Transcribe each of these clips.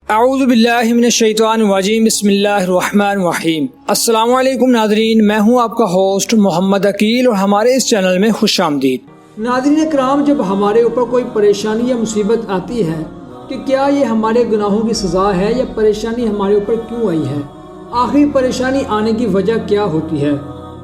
اعوذ باللہ من الشیطان الرجیم، بسم اللہ الرحمن الرحیم۔ السلام علیکم ناظرین، میں ہوں آپ کا ہوسٹ محمد عقیل اور ہمارے اس چینل میں خوش آمدید۔ ناظرین اکرام، جب ہمارے اوپر کوئی پریشانی یا مصیبت آتی ہے کہ کیا یہ ہمارے گناہوں کی سزا ہے یا پریشانی ہمارے اوپر کیوں آئی ہے، آخر پریشانی آنے کی وجہ کیا ہوتی ہے،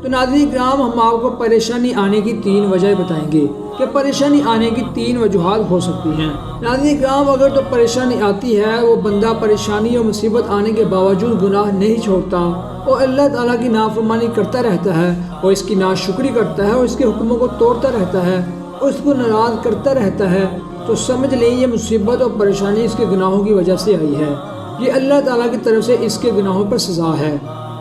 تو ناظرین اکرام ہم آپ کو پریشانی آنے کی 3 وجہ بتائیں گے کہ پریشانی آنے کی 3 وجوہات ہو سکتی ہیں۔ ناظرین اکرام، اگر تو پریشانی آتی ہے، وہ بندہ پریشانی اور مصیبت آنے کے باوجود گناہ نہیں چھوڑتا اور اللہ تعالیٰ کی نافرمانی کرتا رہتا ہے اور اس کی ناشکری کرتا ہے اور اس کے حکموں کو توڑتا رہتا ہے اور اس کو ناراض کرتا رہتا ہے، تو سمجھ لیں یہ مصیبت اور پریشانی اس کے گناہوں کی وجہ سے آئی ہے۔ یہ اللہ تعالیٰ کی طرف سے اس کے گناہوں پر سزا ہے،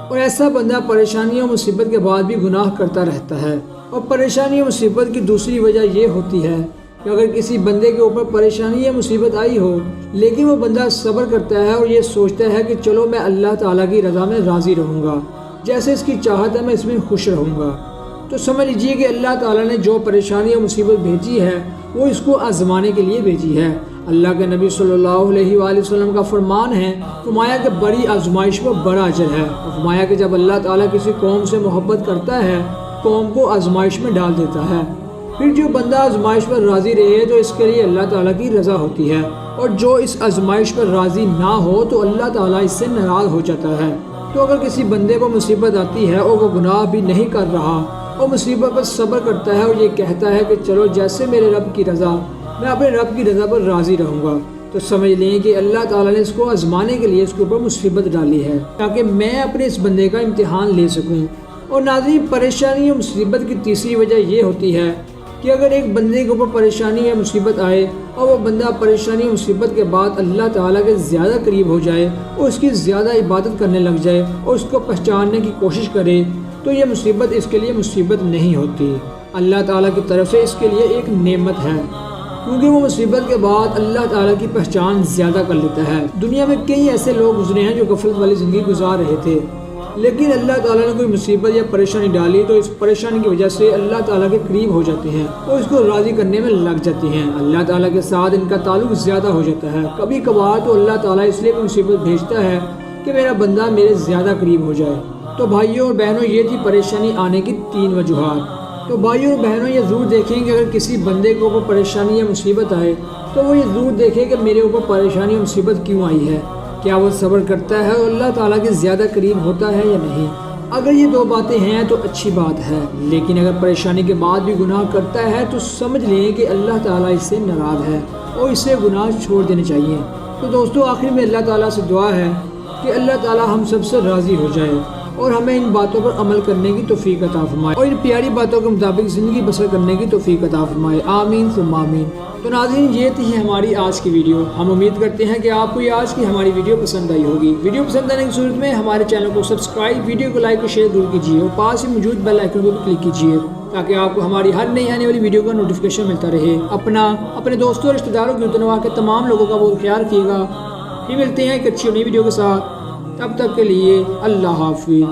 اور ایسا بندہ پریشانی اور مصیبت کے بعد بھی گناہ کرتا رہتا ہے۔ اور پریشانی اور مصیبت کی دوسری وجہ یہ ہوتی ہے کہ اگر کسی بندے کے اوپر پریشانی یا مصیبت آئی ہو لیکن وہ بندہ صبر کرتا ہے اور یہ سوچتا ہے کہ چلو میں اللہ تعالیٰ کی رضا میں راضی رہوں گا، جیسے اس کی چاہت ہے میں اس میں خوش رہوں گا، تو سمجھ لیجیے کہ اللہ تعالیٰ نے جو پریشانی اور مصیبت بھیجی ہے وہ اس کو آزمانے کے لیے بھیجی ہے۔ اللہ کے نبی صلی اللہ علیہ وآلہ وسلم کا فرمان ہے، فرمایا کہ بڑی آزمائش میں بڑا اجر ہے، اور فرمایا کہ جب اللہ تعالیٰ کسی قوم سے محبت کرتا ہے قوم کو آزمائش میں ڈال دیتا ہے، پھر جو بندہ آزمائش پر راضی رہے تو اس کے لیے اللہ تعالیٰ کی رضا ہوتی ہے، اور جو اس آزمائش پر راضی نہ ہو تو اللہ تعالیٰ اس سے ناراض ہو جاتا ہے۔ تو اگر کسی بندے کو مصیبت آتی ہے اور وہ گناہ بھی نہیں کر رہا اور مصیبت پر صبر کرتا ہے اور یہ کہتا ہے کہ چلو جیسے میرے رب کی رضا، میں اپنے رب کی رضا پر راضی رہوں گا، تو سمجھ لیں کہ اللہ تعالیٰ نے اس کو آزمانے کے لیے اس کے اوپر مصیبت ڈالی ہے تاکہ میں اپنے اس بندے کا امتحان لے سکوں۔ اور ناظرین، پریشانی اور مصیبت کی تیسری وجہ یہ ہوتی ہے کہ اگر ایک بندے کے اوپر پریشانی یا مصیبت آئے اور وہ بندہ پریشانی اور مصیبت کے بعد اللہ تعالیٰ کے زیادہ قریب ہو جائے اور اس کی زیادہ عبادت کرنے لگ جائے اور اس کو پہچاننے کی کوشش کرے، تو یہ مصیبت اس کے لیے مصیبت نہیں ہوتی، اللہ تعالیٰ کی طرف سے اس کے لیے ایک نعمت ہے، کیونکہ وہ مصیبت کے بعد اللہ تعالیٰ کی پہچان زیادہ کر لیتا ہے۔ دنیا میں کئی ایسے لوگ گزرے ہیں جو غفلت والی زندگی گزار رہے تھے، لیکن اللہ تعالیٰ نے کوئی مصیبت یا پریشانی ڈالی تو اس پریشانی کی وجہ سے اللہ تعالیٰ کے قریب ہو جاتے ہیں اور اس کو راضی کرنے میں لگ جاتے ہیں، اللہ تعالیٰ کے ساتھ ان کا تعلق زیادہ ہو جاتا ہے۔ کبھی کبھار تو اللہ تعالیٰ اس لیے مصیبت بھیجتا ہے کہ میرا بندہ میرے زیادہ قریب ہو جائے۔ تو بھائیوں اور بہنوں، یہ تھی پریشانی آنے کی 3 وجوہات۔ تو بھائیوں اور بہنوں، یہ ضرور دیکھیں کہ اگر کسی بندے کے اوپر پریشانی یا مصیبت آئے تو وہ یہ ضرور دیکھے کہ میرے اوپر پریشانی یا مصیبت کیوں آئی ہے، کیا وہ صبر کرتا ہے اور اللہ تعالیٰ کے زیادہ قریب ہوتا ہے یا نہیں۔ اگر یہ 2 باتیں ہیں تو اچھی بات ہے، لیکن اگر پریشانی کے بعد بھی گناہ کرتا ہے تو سمجھ لیں کہ اللہ تعالیٰ اس سے ناراض ہے اور اسے گناہ چھوڑ دینے چاہیے۔ تو دوستو، آخر میں اللہ تعالیٰ سے دعا ہے کہ اللہ تعالیٰ ہم سب سے راضی ہو جائے اور ہمیں ان باتوں پر عمل کرنے کی توفیق عطا فرمائے اور ان پیاری باتوں کے مطابق زندگی بسر کرنے کی توفیق عطا فرمائے، آمین ثم آمین۔ تو ناظرین، یہ تھی ہماری آج کی ویڈیو۔ ہم امید کرتے ہیں کہ آپ کو یہ آج کی ہماری ویڈیو پسند آئی ہوگی۔ ویڈیو پسند آنے کی صورت میں ہمارے چینل کو سبسکرائب، ویڈیو کو لائک اور شیئر ضرور کیجیے اور پاس ہی موجود بیل آئیکن کو بھی کلک کیجیے تاکہ آپ کو ہماری ہر نئی آنے والی ویڈیو کا نوٹیفیکیشن ملتا رہے۔ اپنے دوستوں اور رشتہ داروں کی متنوع کے تمام لوگوں کا بہت خیال رکھیے گا۔ پھر ملتے ہیں ایک اچھی نئی ویڈیو کے ساتھ، تب تک کے لیے اللہ حافظ۔